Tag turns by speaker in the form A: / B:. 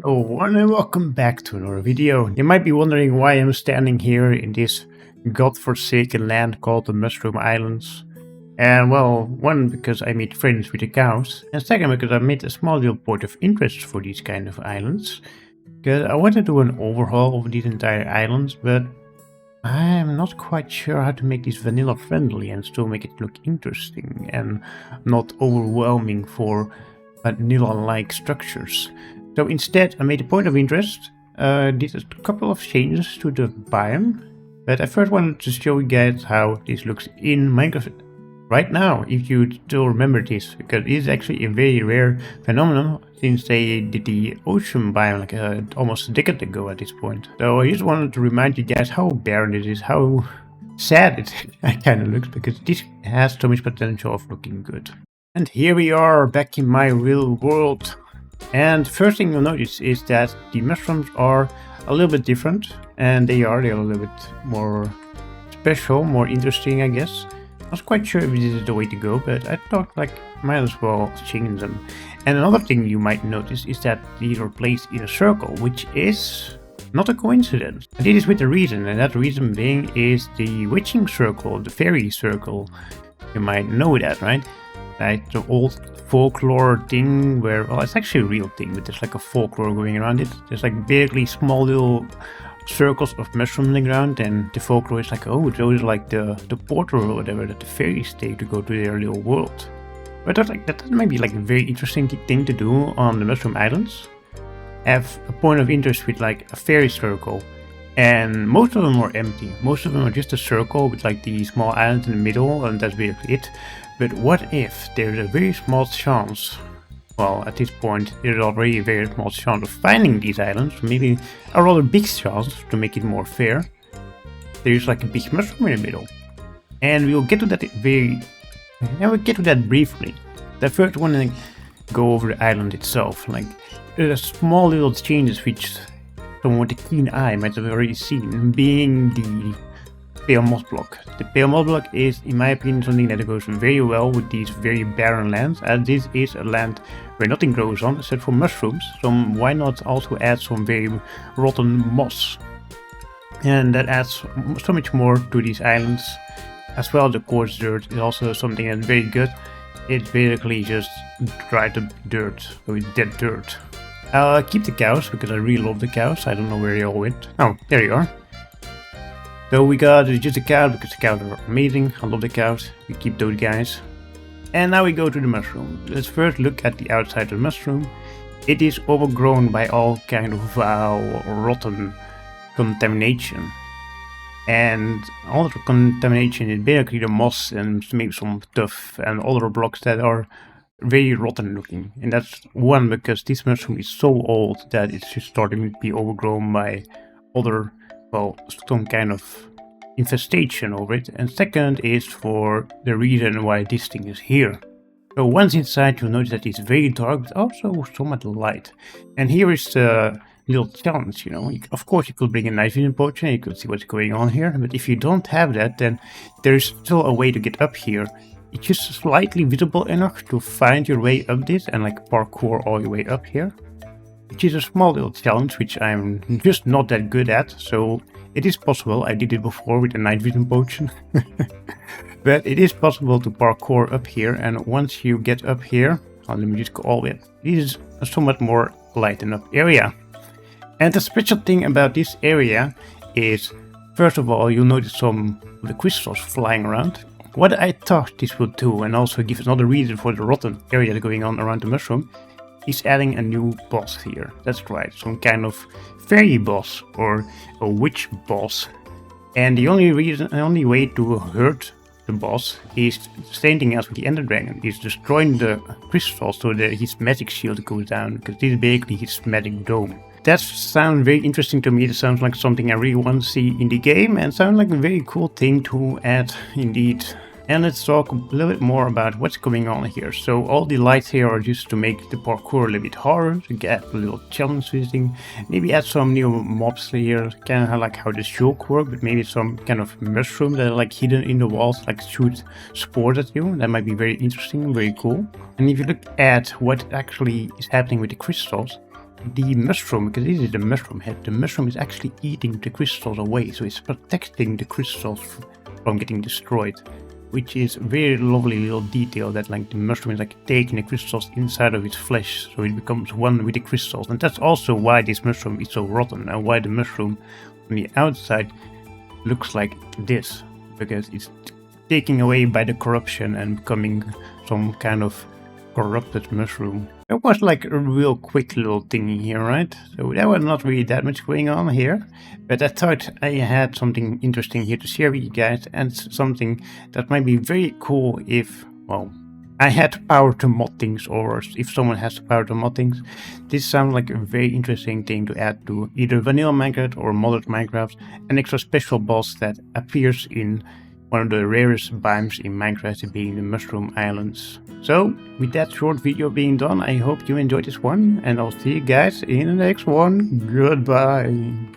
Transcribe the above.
A: Oh, and welcome back to another video. You might be wondering why I'm standing here in this godforsaken land called the Mushroom Islands. And well, one, because I made friends with the cows, and second, because I made a small little point of interest for these kind of islands. Because I want to do an overhaul of these entire islands, but I'm not quite sure how to make this vanilla friendly and still make it look interesting and not overwhelming for vanilla-like structures. So instead, I made a point of interest, did a couple of changes to the biome, but I first wanted to show you guys how this looks in Minecraft right now, if you still remember this, because it is actually a very rare phenomenon since they did the ocean biome like almost a decade ago at this point. So I just wanted to remind you guys how barren it is, how sad it kind of looks, because this has so much potential of looking good. And here we are back in my real world. And first thing you'll notice is that the mushrooms are a little bit different, and they're a little bit more special, more interesting, I guess. I was quite sure if this is the way to go, but I thought like might as well change them. And another thing you might notice is that these are placed in a circle, which is not a coincidence. I did this with a reason, and that reason being is the witching circle, the fairy circle. You might know that, right? Like the old folklore thing where, well, it's actually a real thing, but there's like a folklore going around it. There's like barely small little circles of mushrooms on the ground, and the folklore is like, oh, those are like the portal or whatever that the fairies take to go to their little world. But I thought like that might be like a very interesting thing to do on the Mushroom Islands. Have a point of interest with like a fairy circle, and most of them are empty. Most of them are just a circle with like the small islands in the middle, and that's basically it. But what if there's a very small chance, well, at this point there's already a very small chance of finding these islands, maybe a rather big chance to make it more fair. There's like a big mushroom in the middle. And we'll get to that briefly. The first one, I go over the island itself. Like, there's small little changes which someone with a keen eye might have already seen, being the pale moss block. The pale moss block is, in my opinion, something that goes very well with these very barren lands, as this is a land where nothing grows on except for mushrooms, so why not also add some very rotten moss? And that adds so much more to these islands. As well, the coarse dirt is also something that's very good. It's basically just dried dirt, so it's dead dirt. I'll keep the cows because I really love the cows. I don't know where they all went. Oh, there you are. So we got just a cow because the cows are amazing. I love the cows. We keep those guys. And now we go to the mushroom. Let's first look at the outside of the mushroom. It is overgrown by all kind of rotten contamination. And all the contamination is basically the moss and maybe some tuff and other blocks that are very rotten looking. And that's one, because this mushroom is so old that it's just starting to be overgrown by other, well, some kind of infestation over it. And second is for the reason why this thing is here. So once inside, you'll notice that it's very dark, but also somewhat light. And here is the little challenge, you know. Of course, you could bring a night vision potion, you could see what's going on here. But if you don't have that, then there's still a way to get up here. It's just slightly visible enough to find your way up this and like parkour all your way up here. Which is a small little challenge, which I'm just not that good at, so it is possible. I did it before with a night vision potion. But it is possible to parkour up here, and once you get up here, let me just go all the way up. This is a somewhat more lightened up area. And the special thing about this area is, first of all, you'll notice some of the crystals flying around. What I thought this would do, and also give another reason for the rotten area going on around the mushroom, is adding a new boss here. That's right, some kind of fairy boss or a witch boss. And the only way to hurt the boss is the same thing as with the Ender Dragon, is destroying the crystals so that his magic shield goes down, because this is basically his magic dome. That sounds very interesting to me. It sounds like something I really want to see in the game, and sounds like a very cool thing to add indeed. And let's talk a little bit more about what's going on here. So all the lights here are just to make the parkour a little bit harder, to get a little challenge visiting. Maybe add some new mobs here, kind of like how the shulk work, but maybe some kind of mushroom that are like hidden in the walls, like shoot spores at you. That might be very interesting, very cool. And if you look at what actually is happening with the crystals, the mushroom, because this is the mushroom head, the mushroom is actually eating the crystals away, so it's protecting the crystals from getting destroyed, which is a very lovely little detail that like the mushroom is like taking the crystals inside of its flesh, so it becomes one with the crystals. And that's also why this mushroom is so rotten, and why the mushroom on the outside looks like this, because it's taken away by the corruption and becoming some kind of corrupted mushroom. It was like a real quick little thing here, right? So there was not really that much going on here, but I thought I had something interesting here to share with you guys, and something that might be very cool if, well, I had power to mod things, or if someone has the power to mod things. This sounds like a very interesting thing to add to either vanilla Minecraft or modded Minecraft, an extra special boss that appears in one of the rarest biomes in Minecraft, being the Mushroom Islands. So, with that short video being done, I hope you enjoyed this one, and I'll see you guys in the next one. Goodbye!